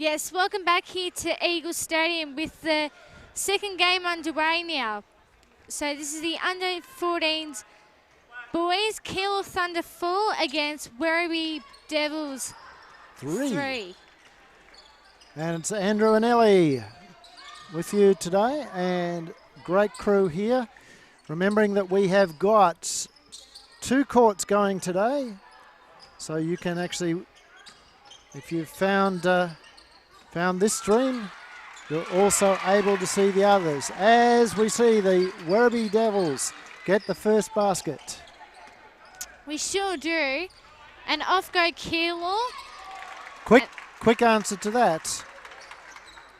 Yes, welcome back here to Eagle Stadium with the second game underway now. So this is the under-14s boys. Keilor Thunder full against Werribee Devils 3. And it's Andrew and Ellie with you today, and great crew here. Remembering that we have got 2 courts going today, so you can actually, if you've found this stream, you're also able to see the others as we see the Werribee Devils get the first basket. We sure do. And off go Keilor. Quick answer to that.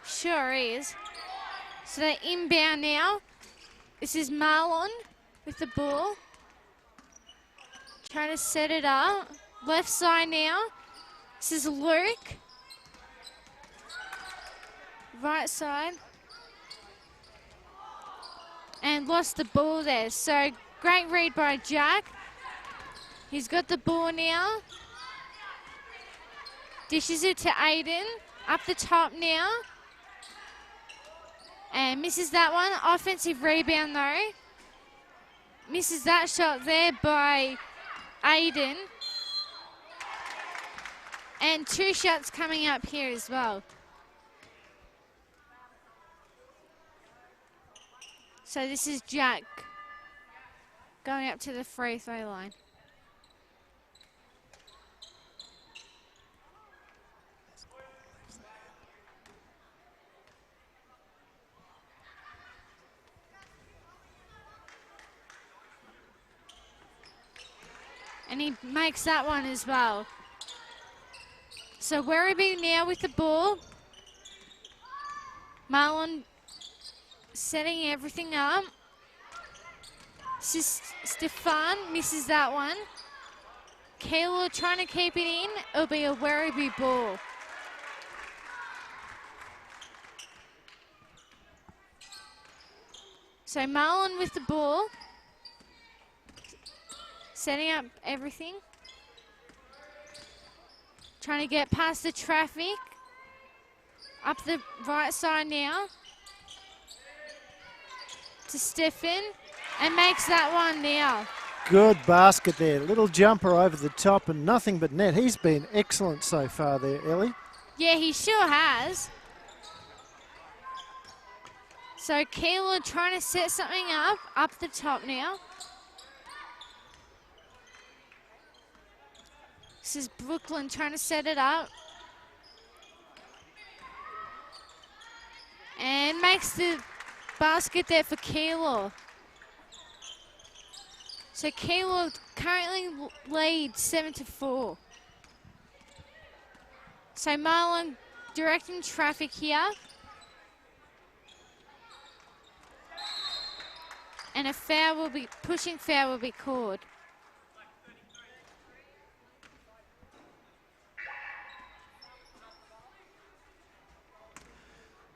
Sure is. So they're inbound now. This is Marlon with the ball. Trying to set it up. Left side now. This is Luke. Right side. And lost the ball there. So great read by Jack. He's got the ball now. Dishes it to Aiden. Up the top now. And misses that one. Offensive rebound though. Misses that shot there by Aiden. And 2 shots coming up here as well. So this is Jack going up to the free throw line. And he makes that one as well. So Werribee now with the ball. Marlon setting everything up. Stefan misses that one. Keilor trying to keep it in. It'll be a Werribee ball. So Marlon with the ball. Setting up everything. Trying to get past the traffic. Up the right side now. To Stefan. And makes that one now. Good basket there. Little jumper over the top and nothing but net. He's been excellent so far there, Ellie. Yeah, he sure has. So Keilor trying to set something up the top now. This is Brooklyn trying to set it up. And makes the basket there for Keilor. So Keilor currently leads 7-4. So Marlon directing traffic here. And a foul will be, pushing foul will be called.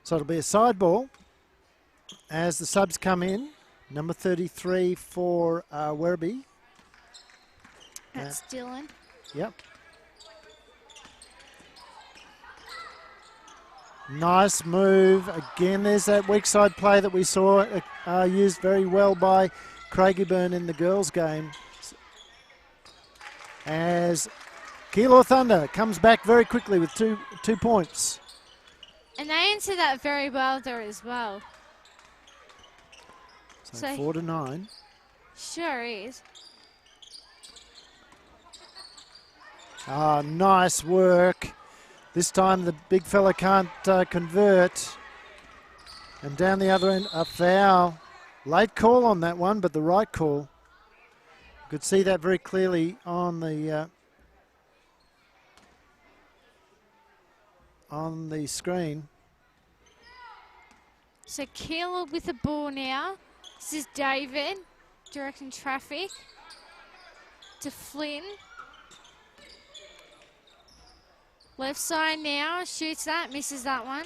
So it'll be a side ball as the subs come in. Number 33 for Werribee. That's Dylan. Yep. Nice move. Again, there's that weak side play that we saw used very well by Craigieburn in the girls' game. As Keilor Thunder comes back very quickly with two points. And they answer that very well there as well. So 4-9. Sure is. Ah, nice work. This time the big fella can't convert. And down the other end, a foul. Late call on that one, but the right call. You could see that very clearly on the screen. So Keilor with the ball now. This is David directing traffic to Flynn. Left side now, shoots that, misses that one.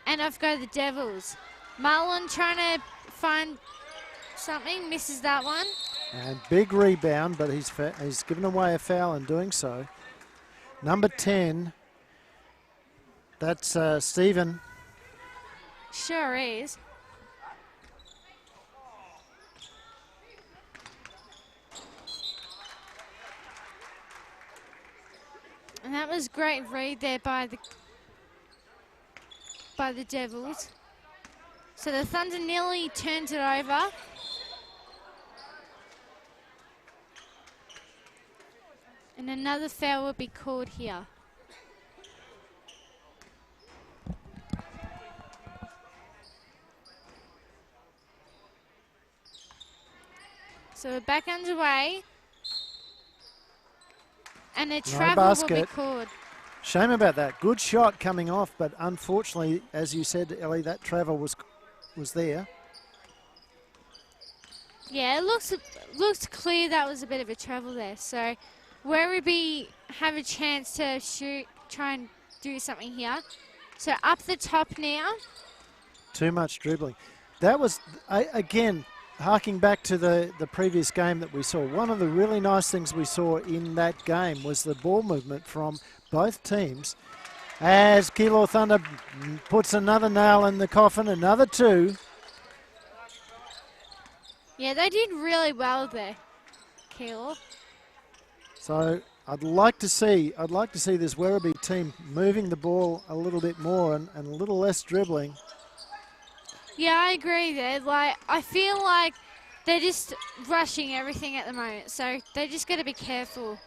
And off go the Devils. Marlon trying to find something, misses that one. And big rebound, but he's given away a foul in doing so. Number 10, that's Stephen. Sure is. And that was great read there by the Devils. So the Thunder nearly turns it over. And another foul will be called here. So we're back underway. And a travel will be called. Shame about that. Good shot coming off, but unfortunately, as you said, Ellie, that travel was there. Yeah, it looks clear that was a bit of a travel there. So Werribee have a chance to shoot, try and do something here. So up the top now. Too much dribbling. That was, again, harking back to the previous game that we saw, one of the really nice things we saw in that game was the ball movement from both teams as Keilor Thunder puts another nail in the coffin, another 2. Yeah, they did really well there, Keilor. So I'd like to see this Werribee team moving the ball a little bit more and a little less dribbling. Yeah, I agree there. Like, I feel like they're just rushing everything at the moment, so they just got to be careful.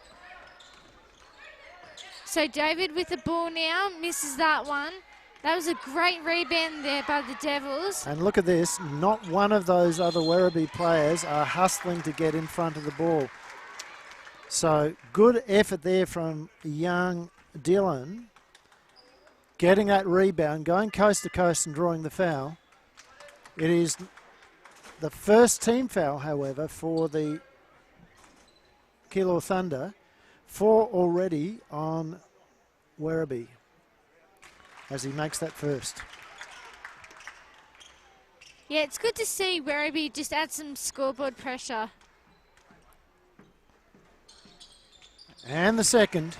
So David with the ball now, misses that one. That was a great rebound there by the Devils. And look at this, not one of those other Werribee players are hustling to get in front of the ball. So good effort there from young Dylan, getting that rebound, going coast to coast and drawing the foul. It is the first team foul, however, for the Keilor Thunder. 4 already on Werribee as he makes that first. Yeah, it's good to see Werribee just add some scoreboard pressure. And the second.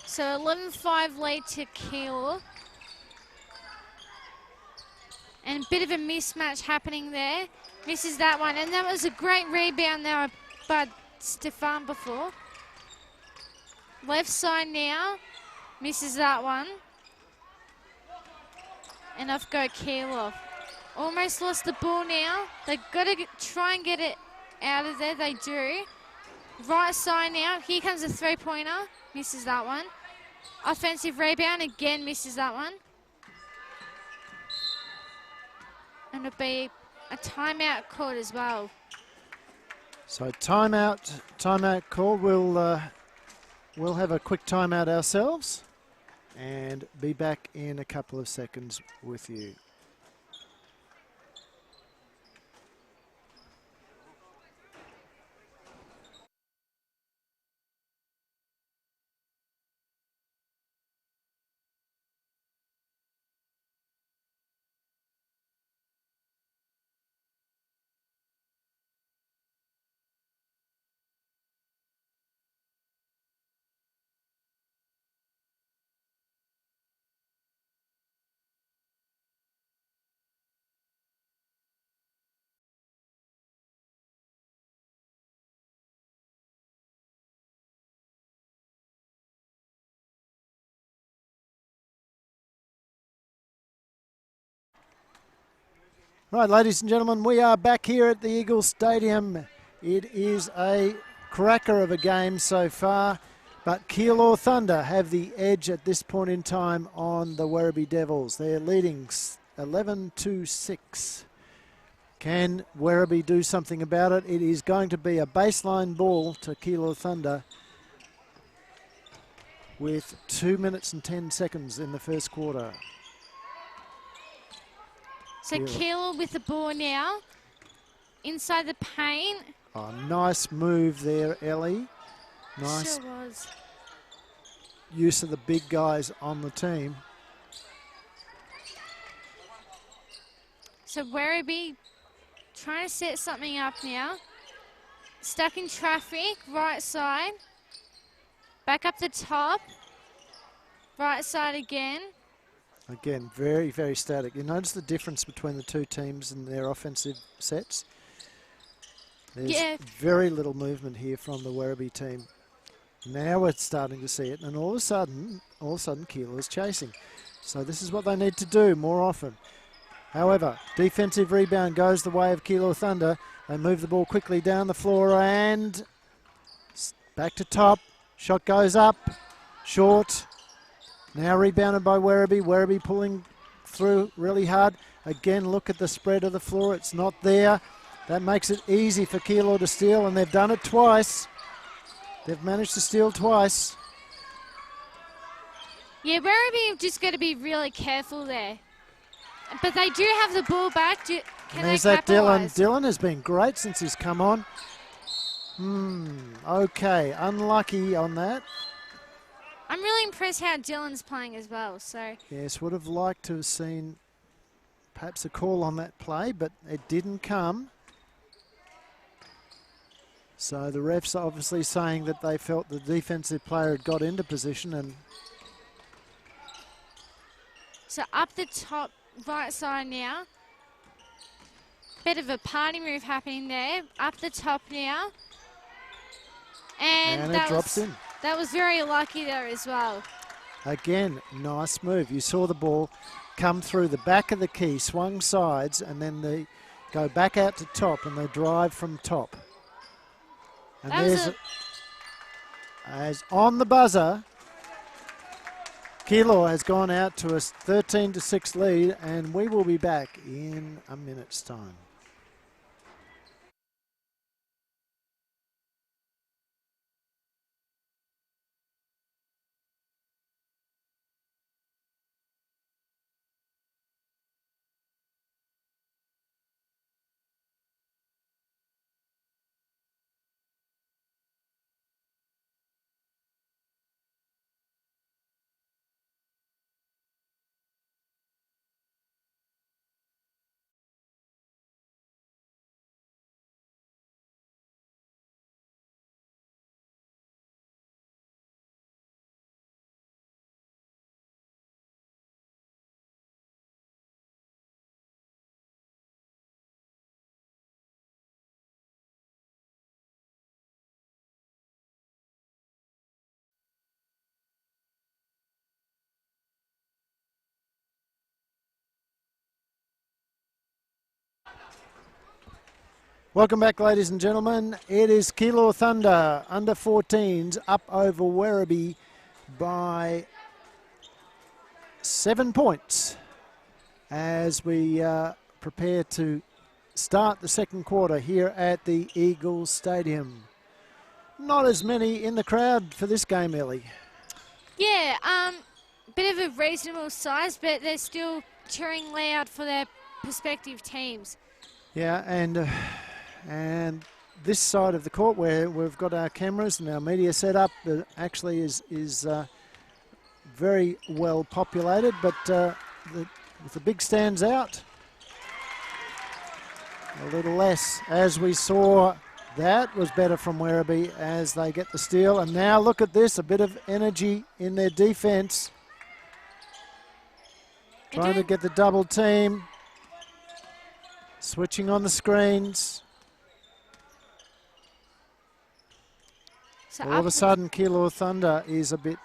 So 11-5 lead to Keilor. And a bit of a mismatch happening there. Misses that one. And that was a great rebound there by Stefan before. Left side now. Misses that one. And off go Keilor. Almost lost the ball now. They've got to try and get it out of there. They do. Right side now. Here comes a three-pointer. Misses that one. Offensive rebound. Again misses that one. And it'll be a timeout called as well. So timeout call. We'll have a quick timeout ourselves and be back in a couple of seconds with you. Right, ladies and gentlemen, we are back here at the Eagles Stadium. It is a cracker of a game so far, but Keilor Thunder have the edge at this point in time on the Werribee Devils. They're leading 11-6. Can Werribee do something about it? It is going to be a baseline ball to Keilor Thunder with 2 minutes and 10 seconds in the first quarter. So Keilor with the ball now. Inside the paint. Oh, nice move there, Ellie. Nice Sure was. use of the big guys on the team. So Werribee trying to set something up now. Stuck in traffic, right side. Back up the top. Right side again. Again, very, very static. You notice the difference between the two teams and their offensive sets? There's very little movement here from the Werribee team. Now we're starting to see it, and all of a sudden, Keilor's chasing. So this is what they need to do more often. However, defensive rebound goes the way of Keilor Thunder. They move the ball quickly down the floor and back to top. Shot goes up, short. Now rebounded by Werribee. Werribee pulling through really hard. Again, look at the spread of the floor. It's not there. That makes it easy for Keilor to steal, and they've done it twice. They've managed to steal twice. Yeah, Werribee have just got to be really careful there. But they do have the ball back. Can there's they that Dylan. capitalise? Dylan has been great since he's come on. Okay, unlucky on that. I'm really impressed how Dylan's playing as well. So Yes, would have liked to have seen perhaps a call on that play, but it didn't come. So the refs are obviously saying that they felt the defensive player had got into position. And so up the top right side now. Bit of a party move happening there. Up the top now. And it drops in. That was very lucky there as well. Again, nice move. You saw the ball come through the back of the key, swung sides, and then they go back out to top and they drive from top. And there's as on the buzzer, Keilor has gone out to a 13-6 lead, and we will be back in a minute's time. Welcome back, ladies and gentlemen. It is Keilor Thunder, under 14s, up over Werribee by 7 points as we prepare to start the second quarter here at the Eagles Stadium. Not as many in the crowd for this game, Ellie. Yeah, bit of a reasonable size, but they're still cheering loud for their prospective teams. Yeah, and this side of the court where we've got our cameras and our media set up actually is very well populated, but if the big stands out, a little less. As we saw, that was better from Werribee as they get the steal. And now look at this, a bit of energy in their defence. Trying to get the double team. Switching on the screens. So all of a sudden, Keilor Thunder is a bit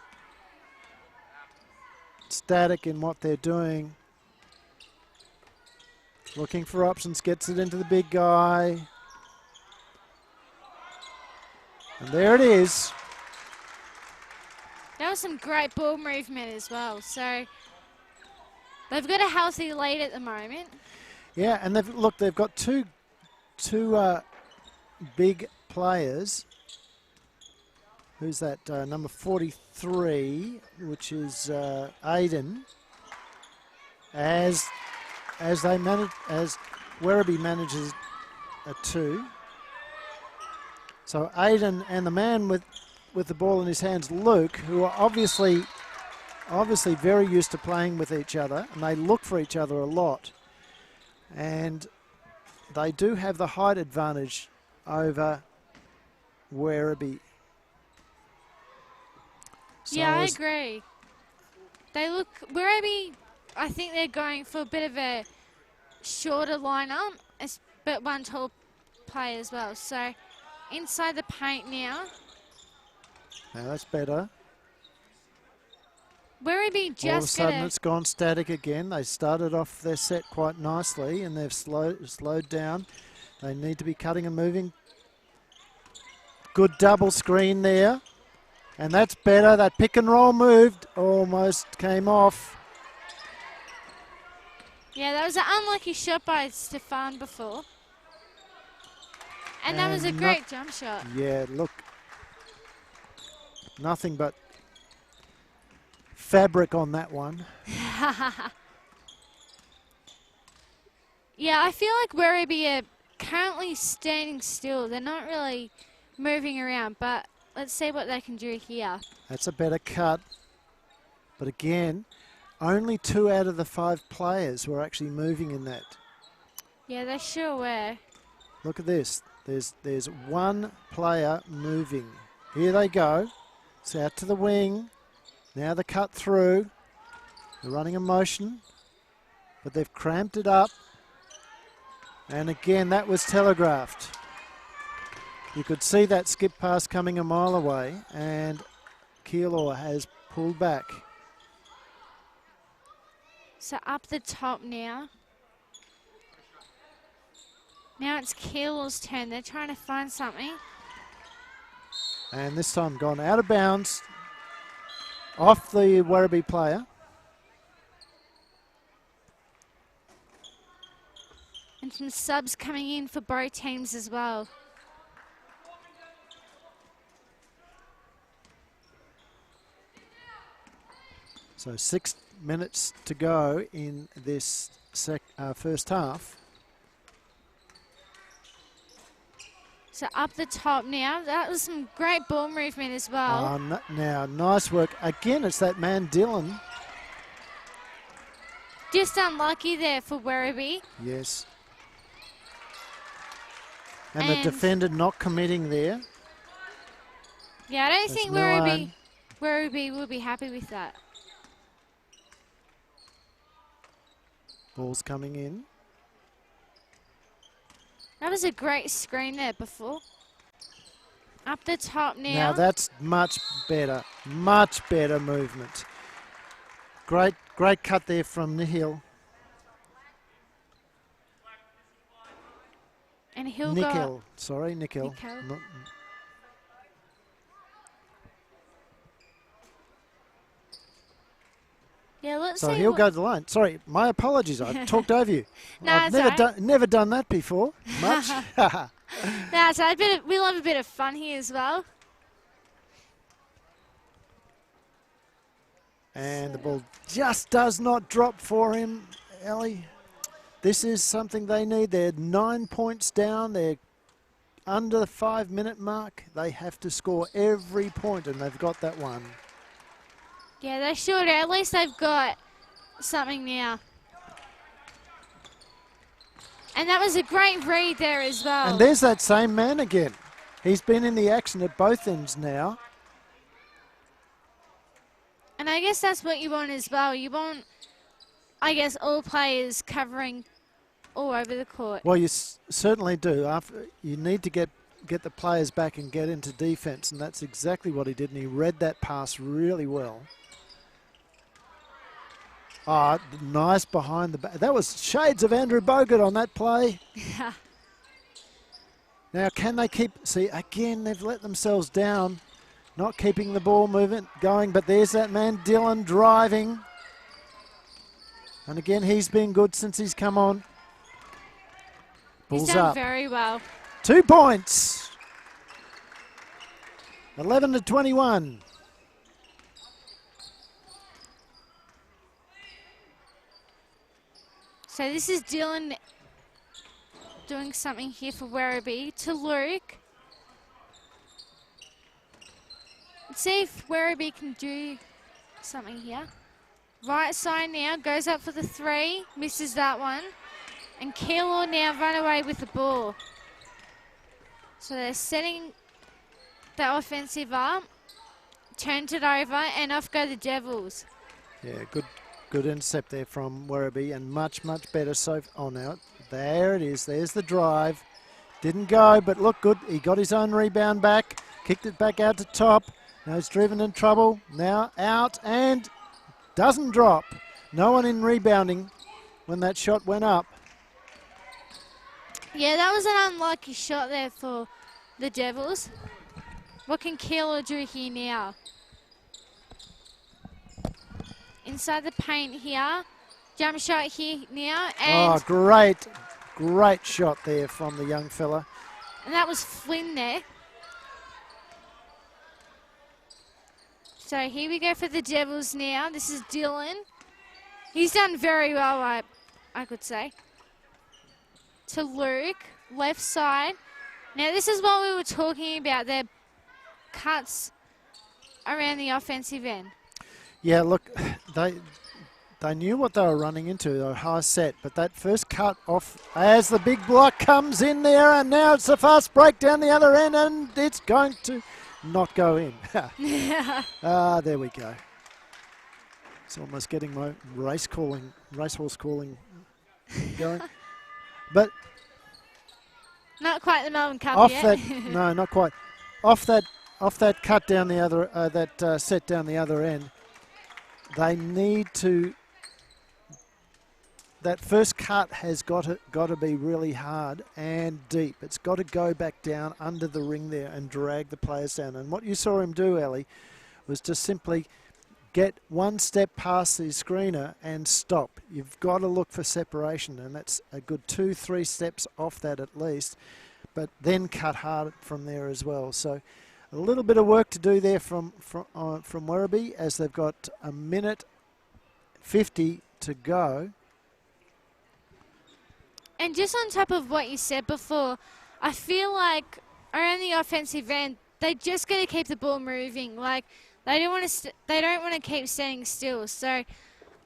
static in what they're doing. Looking for options, gets it into the big guy. And there it is. That was some great ball movement as well. So they've got a healthy lead at the moment. Yeah, and they've got two big players. Who's that? Number 43, which is Aiden. As Werribee manages a 2. So Aiden and the man with the ball in his hands, Luke, who are obviously very used to playing with each other, and they look for each other a lot. And they do have the height advantage over Werribee. So yeah, I agree. Werribee, I think they're going for a bit of a shorter lineup, but one tall player as well. So inside the paint now. Now that's better. Werribee just all of a sudden it's gone static again. They started off their set quite nicely and they've slowed down. They need to be cutting and moving. Good double screen there. And that's better. That pick and roll moved. Almost came off. Yeah, that was an unlucky shot by Stefan before. And that was a great jump shot. Yeah, look. Nothing but fabric on that one. Yeah, I feel like Werribee are currently standing still. They're not really moving around, but let's see what they can do here. That's a better cut. But again, only 2 out of the 5 players were actually moving in that. Yeah, they sure were. Look at this. There's 1 player moving. Here they go. It's out to the wing. Now the cut through. They're running a motion, but they've cramped it up. And again, that was telegraphed. You could see that skip pass coming a mile away, and Keilor has pulled back. So up the top now. Now it's Keilor's turn. They're trying to find something. And this time gone out of bounds off the Werribee player. And some subs coming in for both teams as well. So 6 minutes to go in this first half. So up the top now. That was some great ball movement as well. Now, nice work. Again, it's that man, Dylan. Just unlucky there for Werribee. Yes. And the defender not committing there. Yeah, I don't There's think 9. Werribee will be happy with that. Ball's coming in. That was a great screen there before. Up the top now. Now that's much better movement. Great cut there from Nihil. And he'll Nikhil, go. sorry, Nikhil. Yeah, let's So see. he'll go to the line. Sorry, my apologies. I talked over you. No, I've never done that before. Much. Nah, so we'll have a bit of fun here as well. And the ball just does not drop for him, Ellie. This is something they need. They're 9 points down. They're under the 5-minute mark. They have to score every point, and they've got that one. Yeah, they should. At least they've got something now. And that was a great read there as well. And there's that same man again. He's been in the action at both ends now. And I guess that's what you want as well. You want, I guess, all players covering all over the court. Well, you certainly do. You need to get the players back and get into defence, and that's exactly what he did, and he read that pass really well. Oh, nice behind the back. That was shades of Andrew Bogut on that play. Yeah. Now, can they keep... See, again, they've let themselves down, not keeping the ball movement going, but there's that man, Dylan, driving. And again, he's been good since he's come on. Ball's He's done up. very well. 2 points. 11-21. So this is Dylan doing something here for Werribee to Luke. Let's see if Werribee can do something here. Right side now, goes up for the 3, misses that one. And Keilor now run away with the ball. So they're setting the offensive up, turned it over, and off go the Devils. Yeah, good intercept there from Werribee, and much better. So, oh, now there it is. There's the drive. Didn't go, but look good. He got his own rebound back, kicked it back out to top. Now he's driven in trouble. Now out and doesn't drop. No one in rebounding when that shot went up. Yeah, that was an unlucky shot there for the Devils. What can Keilor do here now? Inside the paint here. Jump shot here now. And Oh, great shot there from the young fella. And that was Flynn there. So here we go for the Devils now. This is Dylan. He's done very well, I could say. To Luke, left side. Now this is what we were talking about, their cuts around the offensive end. Yeah, look, They knew what they were running into. They were high set, but that first cut off as the big block comes in there, and now it's a fast break down the other end, and it's going to not go in. There we go. It's almost getting my racehorse calling going. But Not quite the Melbourne Cup off yet. that, no, not quite. Off that cut down the other, set down the other end, they need to. That first cut has got to be really hard and deep. It's got to go back down under the ring there and drag the players down. And what you saw him do, Ellie, was to simply get one step past the screener and stop. You've got to look for separation, and that's a good 2-3 steps off that at least, but then cut hard from there as well. So a little bit of work to do there from Werribee, as they've got a minute 50 to go. And just on top of what you said before, I feel like around the offensive end, they just got to keep the ball moving. Like they don't want to keep standing still. So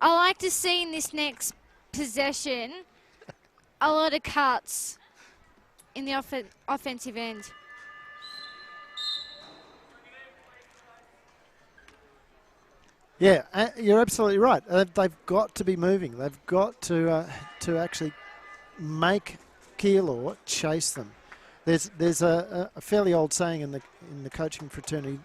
I like to see in this next possession a lot of cuts in the offensive end. Yeah, you're absolutely right. They've got to be moving. They've got to actually make Keilor chase them. There's a fairly old saying in the coaching fraternity: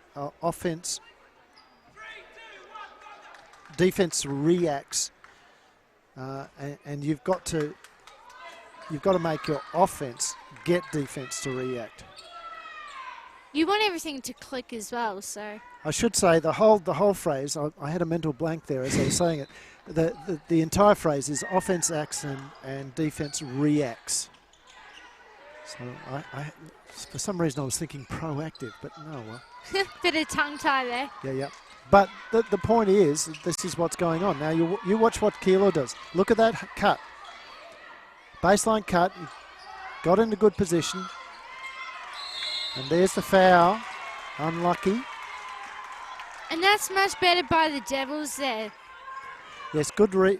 defense reacts, and you've got to make your offense get defense to react. You want everything to click as well, so. I should say the whole phrase. I had a mental blank there as I was saying it. The entire phrase is offense acts and defense reacts. So I for some reason I was thinking proactive, but no. Well. Bit of tongue tie there. Yeah. But the point is, this is what's going on. Now you watch what Keilor does. Look at that cut. Baseline cut. He got into good position. And there's the foul. Unlucky. And that's much better by the Devils there. Yes, great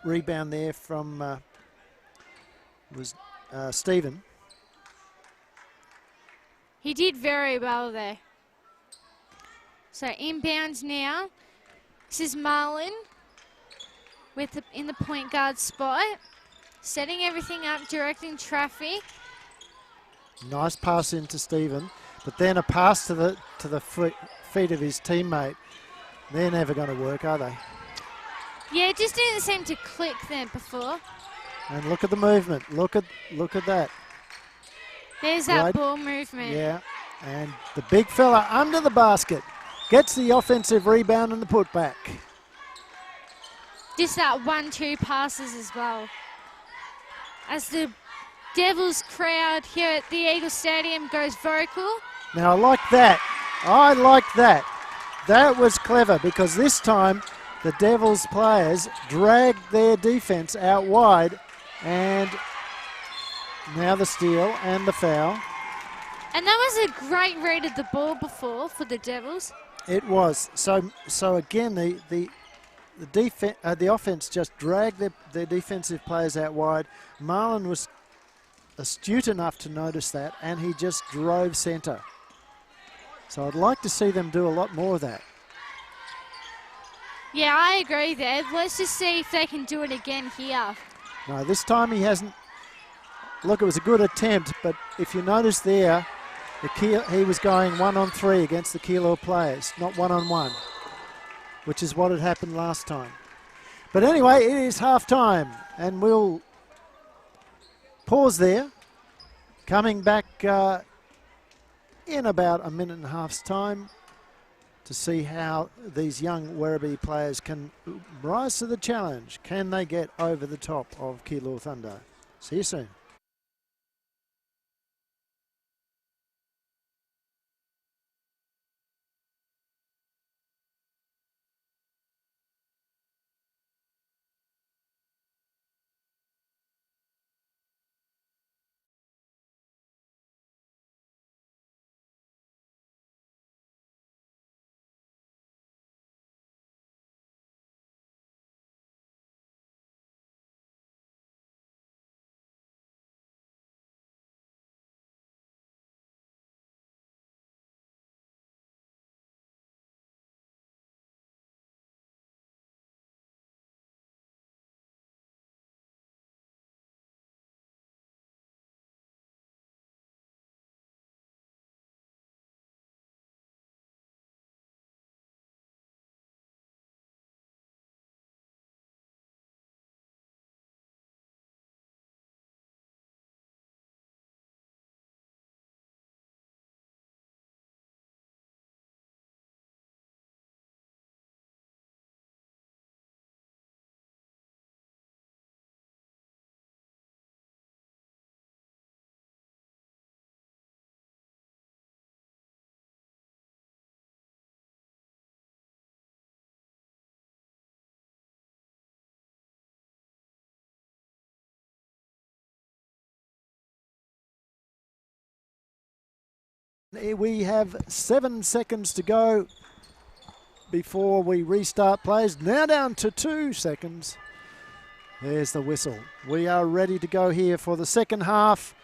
rebound there from Stephen. He did very well there. So inbounds now. This is Marlin in the point guard spot, setting everything up, directing traffic. Nice pass into Stephen, but then a pass to the feet of his teammate. They're never going to work, are they? Yeah, it just didn't seem to click there before. And look at the movement. Look at that. There's that Right. ball movement. Yeah, and the big fella under the basket gets the offensive rebound and the putback. Just that 1-2 passes as well. As the Devils crowd here at the Eagle Stadium goes vocal. Now I like that. That was clever, because this time the Devils players dragged their defense out wide, and now the steal and the foul. And that was a great read of the ball before for the Devils. It was. So again, the offense just dragged their defensive players out wide. Marlin was astute enough to notice that, and he just drove centre. So I'd like to see them do a lot more of that. Yeah, I agree there. Let's just see if they can do it again here. No, this time he hasn't. Look, it was a good attempt, but if you notice there, he was going 1-on-3 against the Keilor players, not 1-on-1, which is what had happened last time. But anyway, it is half time, and we'll pause there. Coming back in about a minute and a half's time to see how these young Werribee players can rise to the challenge. Can they get over the top of Keilor Thunder? See you soon. We have 7 seconds to go before we restart plays. Now down to 2 seconds. There's the whistle. We are ready to go here for the second half.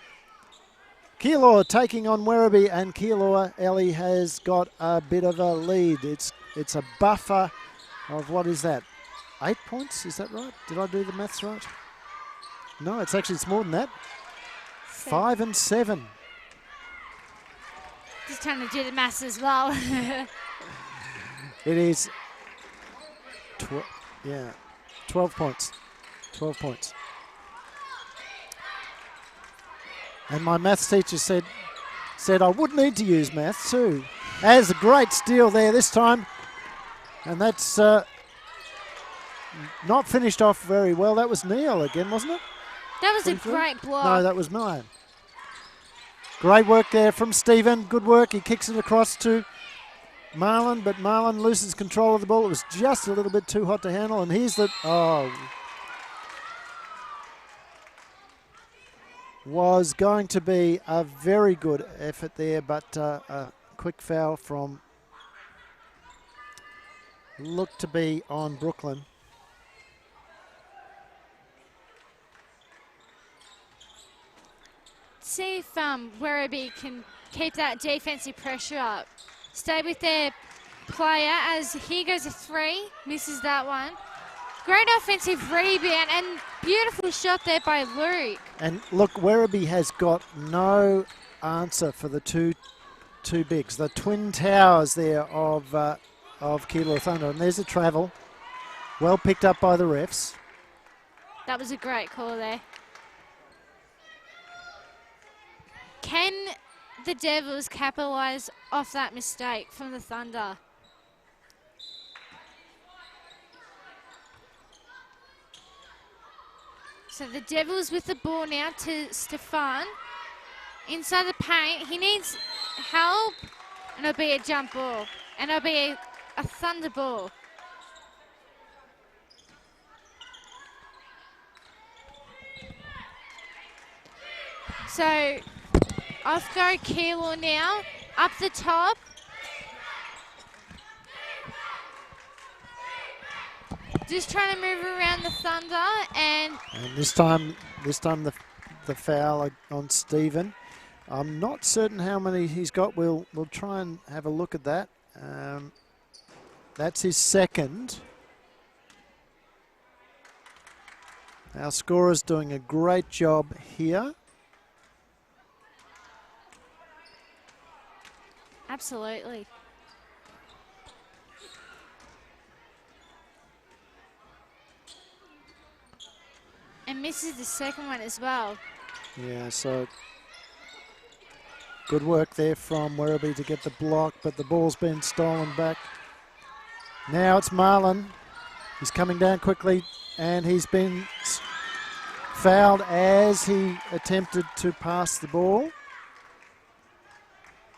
Keilor taking on Werribee, and Keilor, Ellie, has got a bit of a lead. It's a buffer of, what is that, 8 points? Is that right? Did I do the maths right? No, it's more than that. 5 and 7. Just trying to do the maths as well. It is 12 points. 12 points. And my maths teacher said I would need to use maths too. As a great steal there this time. And that's not finished off very well. That was Neil again, wasn't it? That was a great block. No, that was Milan. Great work there from Stephen. Good work. He kicks it across to Marlon, but Marlon loses control of the ball. It was just a little bit too hot to handle. And here's the... Was going to be a very good effort there, but a quick foul from... Looked to be on Brooklyn. See if Werribee can keep that defensive pressure up. Stay with their player as here goes a 3. Misses that one. Great offensive rebound and beautiful shot there by Luke. And look, Werribee has got no answer for the two bigs. The twin towers there of Keilor Thunder. And there's a travel. Well picked up by the refs. That was a great call there. Can the Devils capitalise off that mistake from the Thunder? So the Devils with the ball now to Stefan. Inside the paint, he needs help, and it'll be a jump ball. And it'll be a Thunder ball. So off go Keilor now, up the top. Just trying to move around the Thunder, and this time the foul on Stephen. I'm not certain how many he's got. We'll try and have a look at that. That's his second. Our scorer's doing a great job here. Absolutely. And misses the second one as well. Yeah, so good work there from Werribee to get the block, but the ball's been stolen back. Now it's Marlon. He's coming down quickly, and he's been fouled as he attempted to pass the ball.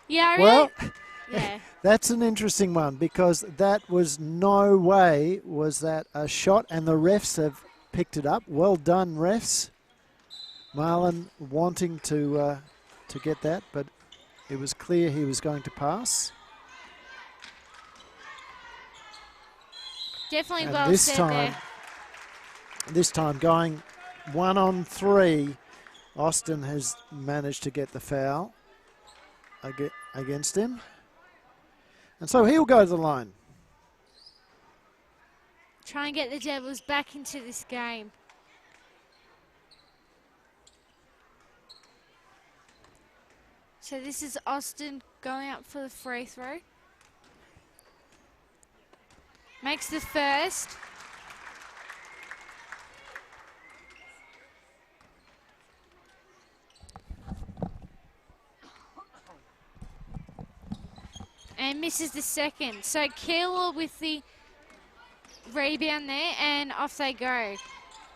Yeah, well, yeah. That's an interesting one, because that was no way was that a shot, and the refs have picked it up. Well done, refs. Marlon wanting to get that, but it was clear he was going to pass. Definitely And well said there. This time going 1-on-3, Austin has managed to get the foul against him. And so he'll go to the line. Try and get the Devils back into this game. So this is Austin going up for the free throw. Makes the first. And misses the second. So Keilor with the rebound there, and off they go.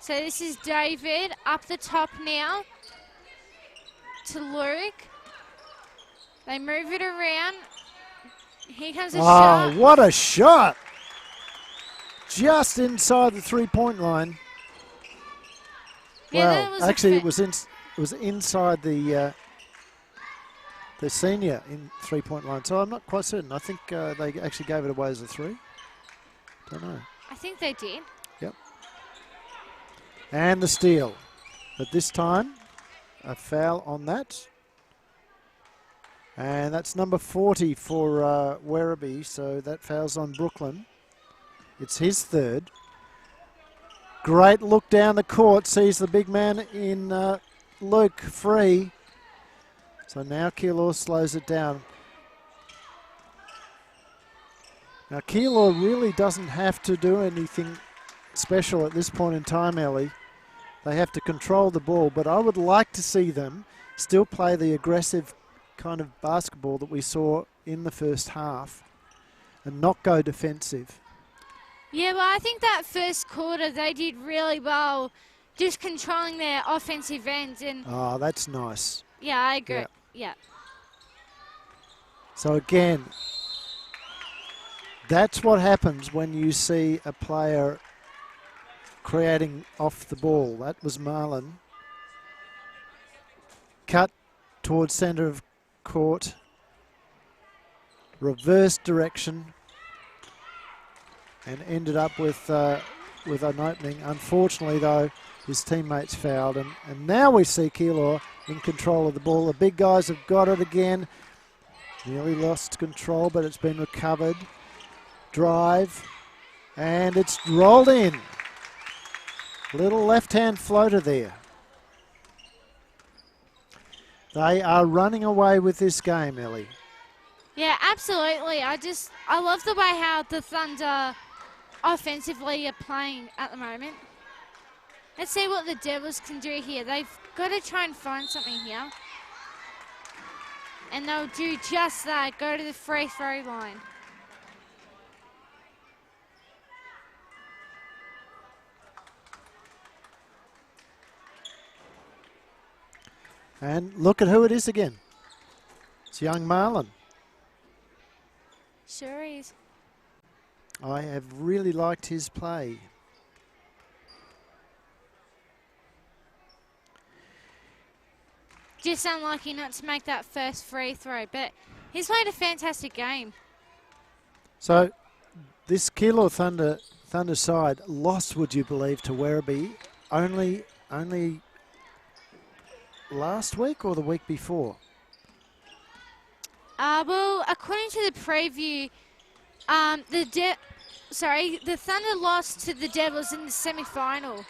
So this is David up the top now to Luke. They move it around. Here comes a shot. Oh, what a shot! Just inside the three-point line. Yeah, well, actually, it was inside the the senior in three-point line. So I'm not quite certain. I think they actually gave it away as a 3. Don't know. I think they did. Yep. And the steal. But this time, a foul on that. And that's number 40 for Werribee, so that foul's on Brooklyn. It's his 3rd. Great look down the court, sees the big man in Luke free. So now Keilor slows it down. Now Keilor really doesn't have to do anything special at this point in time, Ellie. They have to control the ball, but I would like to see them still play the aggressive kind of basketball that we saw in the first half and not go defensive. Yeah, well, I think that first quarter they did really well just controlling their offensive end. And oh, that's nice. Yeah, I agree. Yeah. Yeah. So again, that's what happens when you see a player creating off the ball. That was Marlon. Cut towards centre of court. Reverse direction. And ended up with an opening. Unfortunately, though, his teammates fouled. And now we see Keilor in control of the ball. The big guys have got it again. Nearly lost control, but it's been recovered. Drive. And it's rolled in. Little left-hand floater there. They are running away with this game, Ellie. Yeah, absolutely. I love the way how the Thunder offensively are playing at the moment. Let's see what the Devils can do here. They've got to try and find something here. And they'll do just that, go to the free throw line. And look at who it is again. It's young Marlon. Sure is. I have really liked his play. Just unlucky not to make that first free throw, but he's played a fantastic game. So this Keilor Thunder side lost, would you believe, to Werribee only last week or the week before? Well, according to the preview, the Thunder lost to the Devils in the semi-final.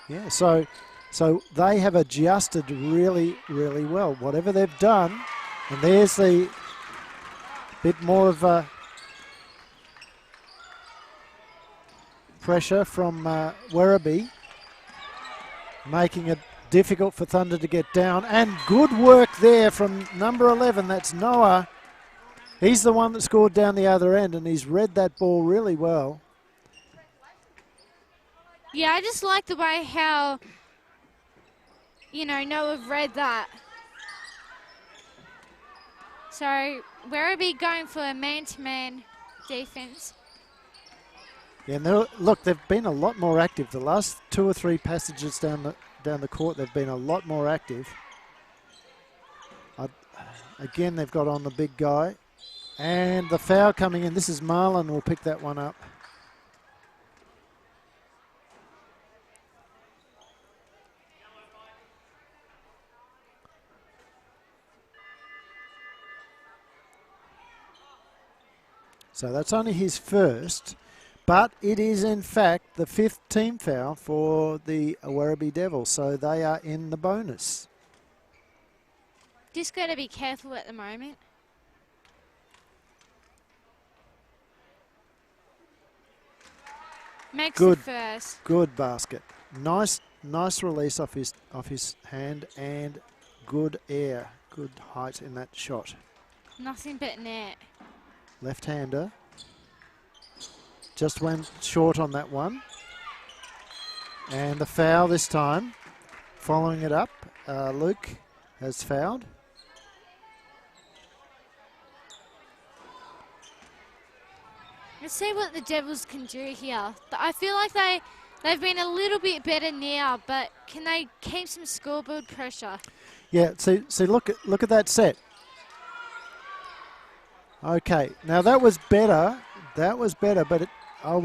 Yeah, so they have adjusted really, really well. Whatever they've done, and there's the bit more of pressure from Werribee, making it difficult for Thunder to get down. And good work there from number 11. That's Noah. He's the one that scored down the other end, and he's read that ball really well. Yeah, I just like the way how, Noah read that. So, Werribee going for a man-to-man defense. Yeah, and look, they've been a lot more active. The last 2 or 3 passages down the court, they've been a lot more active. Again, they've got on the big guy. And the foul coming in. This is Marlon will pick that one up. So that's only his first, but it is in fact the 5th team foul for the Werribee Devils, so they are in the bonus. Just got to be careful at the moment. Makes the first. Good basket. Nice release off his hand and good air, good height in that shot. Nothing but net. Left-hander. Just went short on that one. And the foul this time. Following it up, Luke has fouled. Let's see what the Devils can do here. I feel like they've been a little bit better now, but can they keep some scoreboard pressure? Yeah, see look at that set. Okay, now that was better. That was better, but I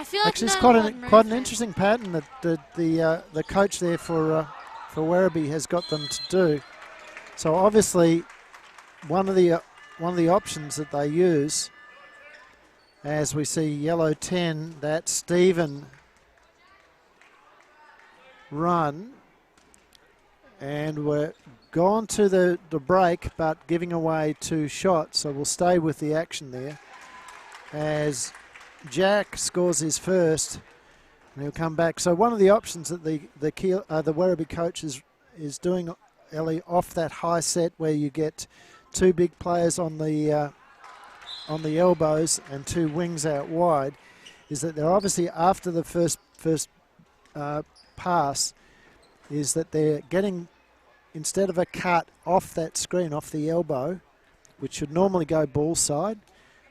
feel like actually it's not a quite lot of an movement. interesting pattern that the coach there for Werribee has got them to do. So obviously, one of the options that they use, as we see yellow 10, that Stephen run, and we're gone to the break, but giving away 2 shots. So we'll stay with the action there as Jack scores his first, and he'll come back. So one of the options that the Werribee coach is doing, Ellie, off that high set where you get 2 big players on the elbows and 2 wings out wide, is that they're obviously after the first pass, is that they're getting, instead of a cut off that screen, off the elbow, which should normally go ball side,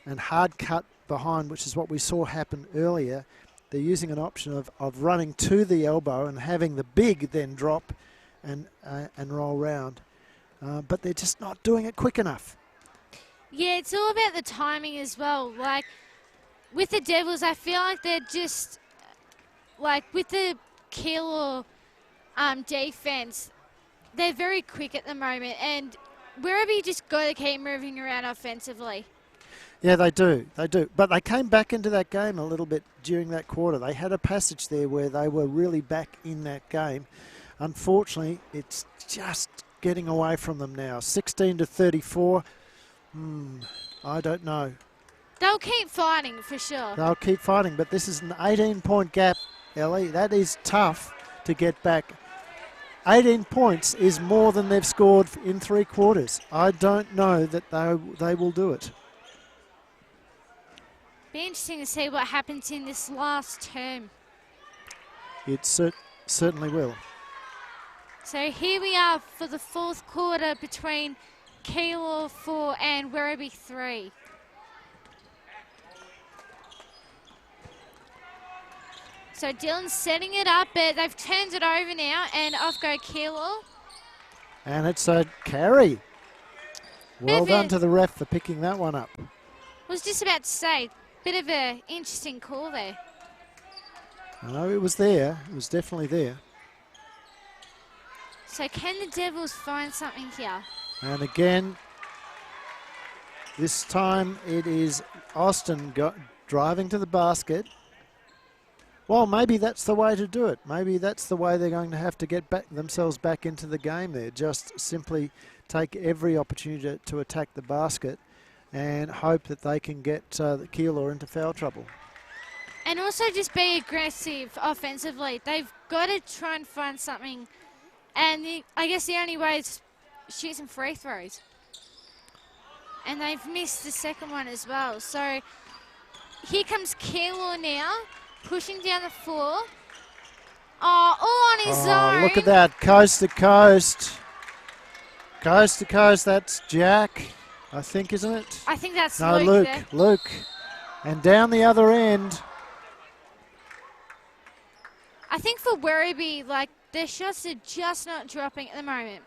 and hard cut behind, which is what we saw happen earlier, they're using an option of running to the elbow and having the big then drop and roll round. But they're just not doing it quick enough. Yeah, it's all about the timing as well. Like, with the Devils, I feel like they're just, like, with the Keilor defense, they're very quick at the moment, and Werribee just got to keep moving around offensively. Yeah, they do. They do. But they came back into that game a little bit during that quarter. They had a passage there where they were really back in that game. Unfortunately, it's just getting away from them now. 16-34. I don't know. They'll keep fighting for sure. They'll keep fighting, but this is an 18-point gap, Ellie. That is tough to get back. 18 points is more than they've scored in 3 quarters. I don't know that they will do it. Be interesting to see what happens in this last term. It certainly will. So here we are for the 4th quarter between Keilor 4 and Werribee 3. So Dylan's setting it up, but they've turned it over now, and off go Keilor. And it's a carry. Well done to the ref for picking that one up. Was just about to say, bit of an interesting call there. I know it was there. It was definitely there. So can the Devils find something here? And again, this time it is Austin driving to the basket. Well, maybe that's the way to do it. Maybe that's the way they're going to have to get themselves back into the game there. Just simply take every opportunity to attack the basket and hope that they can get the Keilor into foul trouble. And also just be aggressive offensively. They've got to try and find something. And I guess the only way is shoot some free throws. And they've missed the second one as well. So here comes Keilor now, pushing down the floor. Oh, all on his own. Look at that, coast to coast. Coast to coast, that's Jack, I think, isn't it? I think that's no, Luke. There. Luke. And down the other end. I think for Werribee, like, their shots are just not dropping at the moment.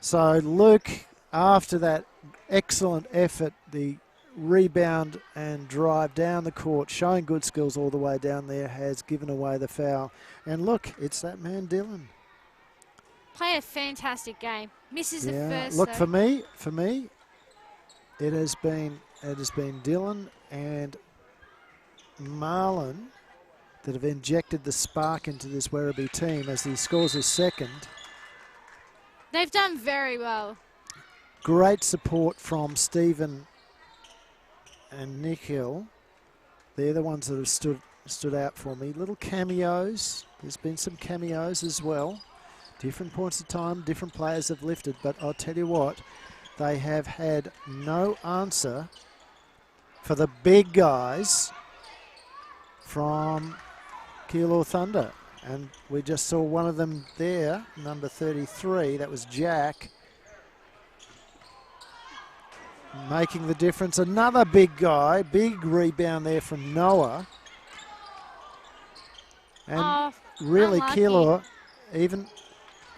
So Luke, after that excellent effort, the rebound and drive down the court, showing good skills all the way down there, has given away the foul. And look, it's that man Dylan. Played a fantastic game. Misses the first. Look, though. for me, it has been Dylan and Marlon that have injected the spark into this Werribee team as he scores his second. They've done very well. Great support from Stephen and Nikhil. They're the ones that have stood out for me. Little cameos. There's been some cameos as well. Different points of time, different players have lifted, but I'll tell you what, they have had no answer for the big guys from Keilor Thunder. And we just saw one of them there, number 33, that was Jack, making the difference. Another big guy, big rebound there from Noah. And really unlucky. Keilor, even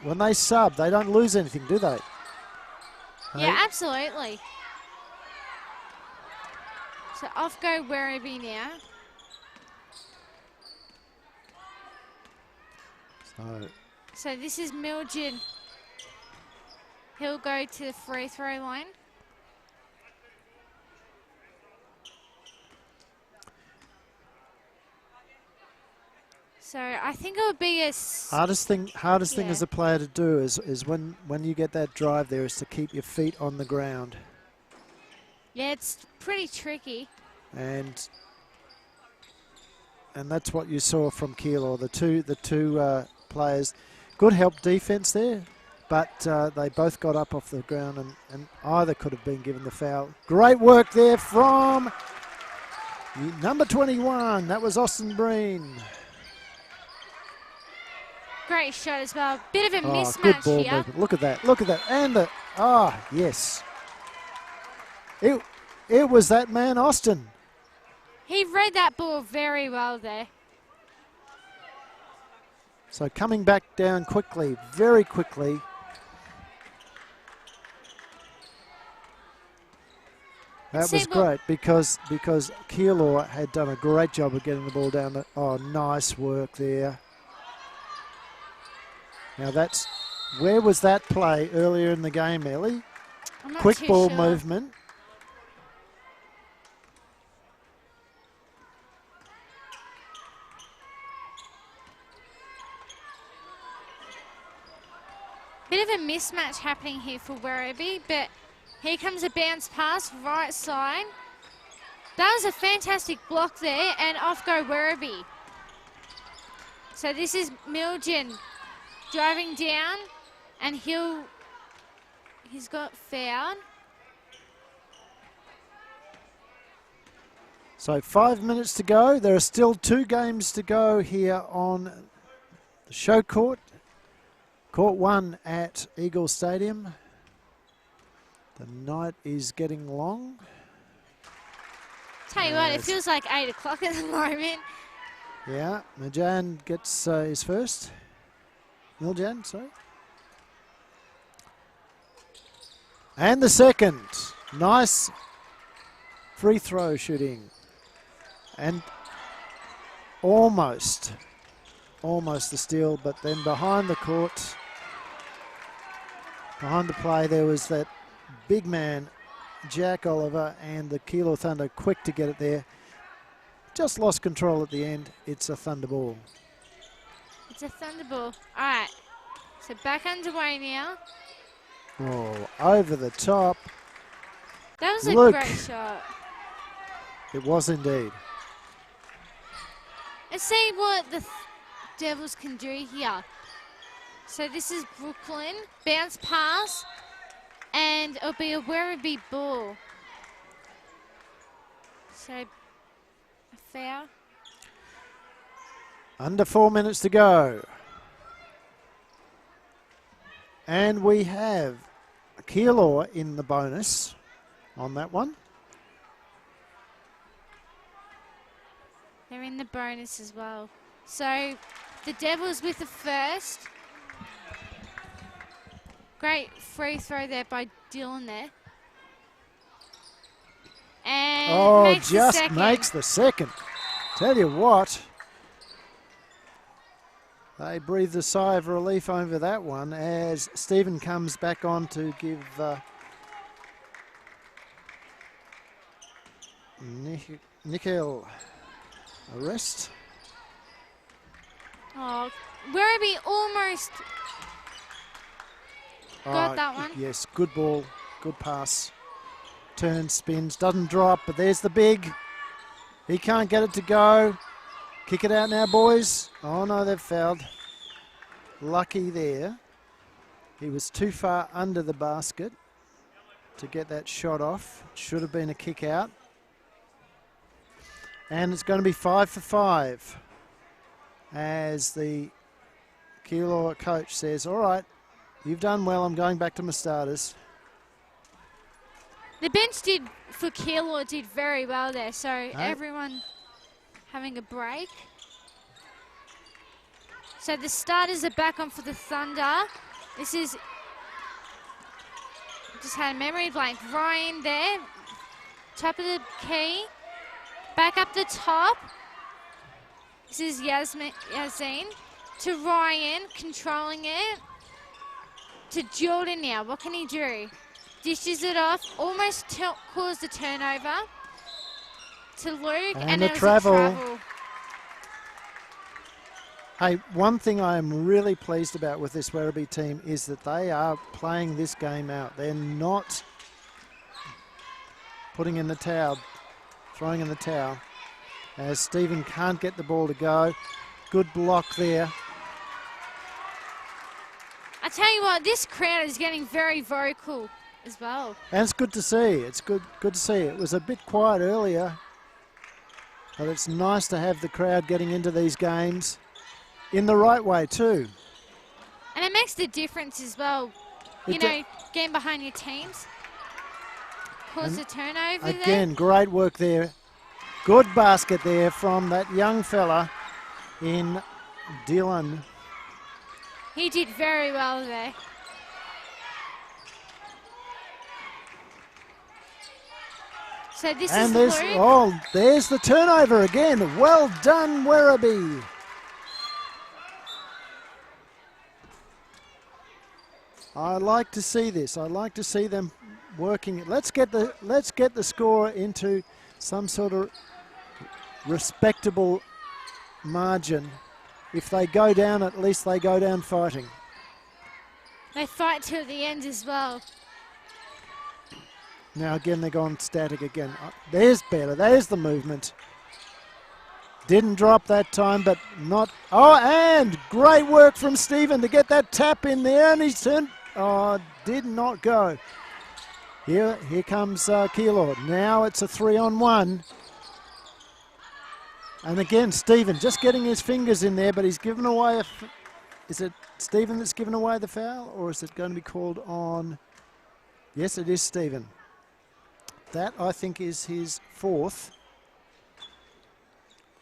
when they sub, they don't lose anything, do they? Yeah, absolutely. So off go Werribee now. So this is Milgen. He'll go to the free throw line. So I think it would be a hardest thing as a player to do is when you get that drive there is to keep your feet on the ground. Yeah, it's pretty tricky. And that's what you saw from Keilor. The two players, good help defense there, but they both got up off the ground and either could have been given the foul. Great work there from number 21. That was Austin Breen. Great shot as well. Bit of a mismatch good ball here. movement. Look at that. Look at that. And yes. It was that man, Austin. He read that ball very well there. So coming back down quickly, very quickly. That was great because Keilor had done a great job of getting the ball down. Nice work there. Now where was that play earlier in the game, Ellie? Quick ball movement. Bit of a mismatch happening here for Werribee, but here comes a bounce pass, right side. That was a fantastic block there, and off go Werribee. So this is Milgen driving down, and he's got fouled. So 5 minutes to go. There are still 2 games to go here on the show court. Court 1 at Eagle Stadium. The night is getting long. Tell you what, it feels like 8 o'clock at the moment. Yeah, Miljan gets his first. Miljan, sorry. And the second. Nice free throw shooting. And almost the steal, but then behind the court, behind the play, there was that big man, Jack Oliver, and the Keilor Thunder quick to get it there. Just lost control at the end. It's a Thunder ball. It's a Thunder ball. All right, so back underway now. Oh, over the top. That was a great shot. It was indeed. Let's see what the Devils can do here. So this is Brooklyn. Bounce pass. And it'll be a Werribee ball. So a foul. Under 4 minutes to go. And we have Keilor in the bonus on that one. They're in the bonus as well. So the Devils with the first. Great free throw there by Dylan there. And makes the second. Tell you what, they breathed a sigh of relief over that one as Stephen comes back on to give Nickel a rest. Oh, Werribee almost got that one. Yes, good ball, good pass. Turns, spins, doesn't drop, but there's the big. He can't get it to go. Kick it out now, boys. Oh no, they've fouled. Lucky there. He was too far under the basket to get that shot off. Should have been a kick out. And it's going to be 5 for 5 as the Keilor coach says, all right, you've done well. I'm going back to my starters. The bench for Keilor did very well there, so everyone having a break. So the starters are back on for the Thunder. This is Just had a memory blank. Ryan there. Top of the key. Back up the top. This is Yazine. To Ryan, controlling it. To Jordan now. What can he do? Dishes it off. Almost caused a turnover. To Luke. And it was a travel. Hey, one thing I am really pleased about with this Werribee team is that they are playing this game out. They're not putting in the towel, throwing in the towel. As Stephen can't get the ball to go. Good block there. I tell you what, this crowd is getting very vocal as well. And it's good to see. It's good to see. It was a bit quiet earlier, but it's nice to have the crowd getting into these games in the right way too. And it makes the difference as well. You know, getting behind your teams. Cause a turnover there. Again, great work there. Good basket there from that young fella in Dylan. He did very well there. So this is Luke. Oh, there's the turnover again. Well done, Werribee. I like to see this. I like to see them working. Let's get the score into some sort of respectable margin. If they go down, at least they go down fighting. They fight till the end as well. Now again, they're gone static again. There's better. There's the movement. Didn't drop that time, but not. Oh, and great work from Stephen to get that tap in there, and he's turned. Oh, did not go. Here comes Keilor. Now it's a 3-on-1. And again, Stephen just getting his fingers in there, but he's given away is it Stephen that's given away the foul, or is it going to be called on? Yes, it is Stephen. That, I think, is his fourth.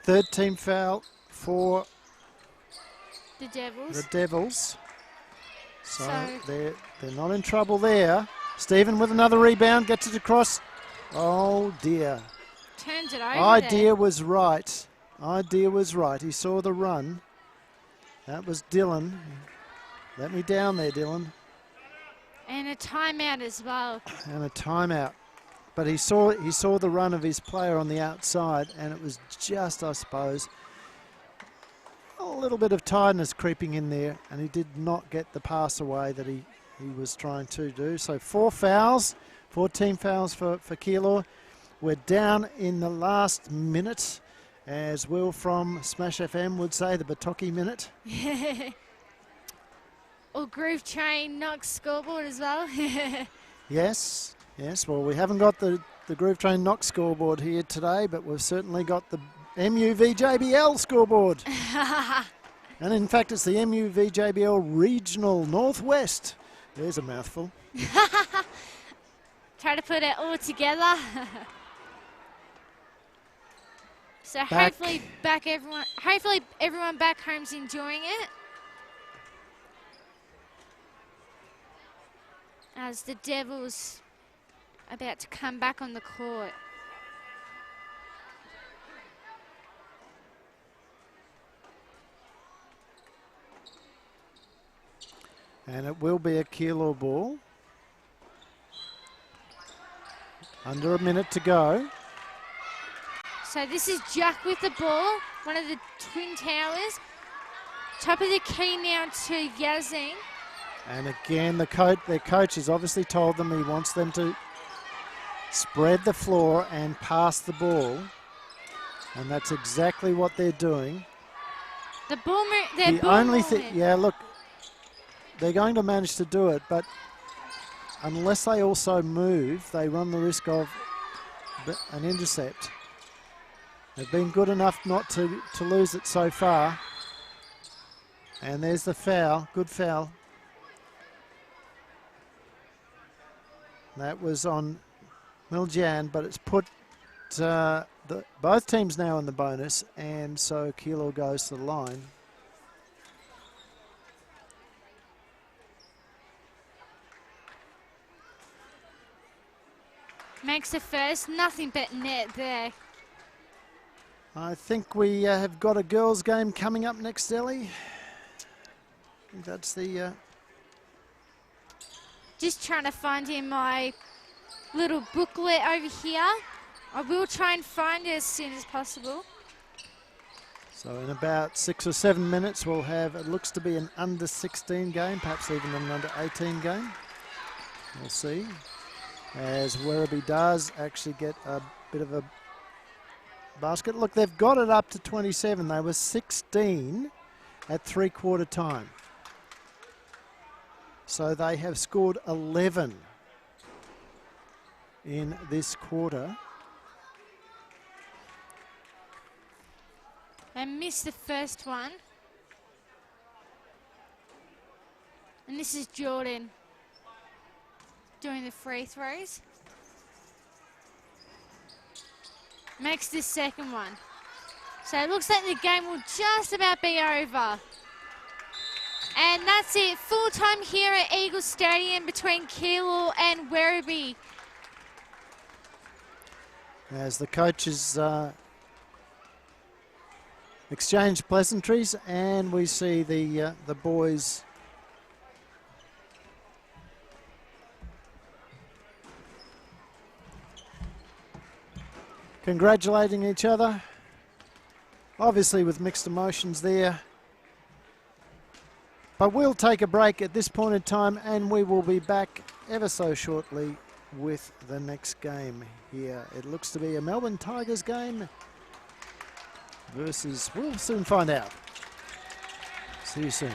Third team foul for the Devils. The Devils. So they're not in trouble there. Stephen with another rebound, gets it across. Oh dear. Turns it over. Idea was right. Idea was right. He saw the run. That was Dylan. Let me down there, Dylan. And a timeout as well. And a timeout. But he saw the run of his player on the outside, and it was just, I suppose, a little bit of tiredness creeping in there, and he did not get the pass away that he was trying to do. So 4 fouls, 4 team fouls for Keilor. We're down in the last minute, as Will from Smash FM would say, the Batoki minute. Or Groove Train knocks scoreboard as well. Yes. Well, we haven't got the Groove Train knock scoreboard here today, but we've certainly got the MUVJBL scoreboard. And in fact, it's the MUVJBL Regional Northwest. There's a mouthful. Try to put it all together. So hopefully everyone back home's enjoying it. As the Devils about to come back on the court. And it will be a Keilor ball. Under a minute to go. So this is Jack with the ball, one of the Twin Towers. Top of the key now to Yazin. And again, their coach has obviously told them he wants them to spread the floor and pass the ball. And that's exactly what they're doing. The ball yeah, look, they're going to manage to do it, but unless they also move, they run the risk of an intercept. They've been good enough not to lose it so far. And there's the foul, good foul. That was on Miljan, but it's put both teams now in the bonus, and so Keilor goes to the line. Makes the first. Nothing but net there. I think we have got a girls' game coming up next, Ellie. I think that's the... Just trying to find in my little booklet over here. I will try and find it as soon as possible. So in about 6 or 7 minutes, we'll have, it looks to be an under 16 game, perhaps even an under 18 game. We'll see. As Werribee does actually get a bit of a basket. Look, they've got it up to 27. They were 16 at three-quarter time. So they have scored 11 in this quarter. They missed the first one. And this is Jordan doing the free throws. Makes this second one. So it looks like the game will just about be over. And that's it. Full time here at Eagle Stadium between Keilor and Werribee. As the coaches exchange pleasantries, and we see the boys congratulating each other, obviously with mixed emotions there. But we'll take a break at this point in time, and we will be back ever so shortly with the next game here. It looks to be a Melbourne Tigers game versus, we'll soon find out. See you soon.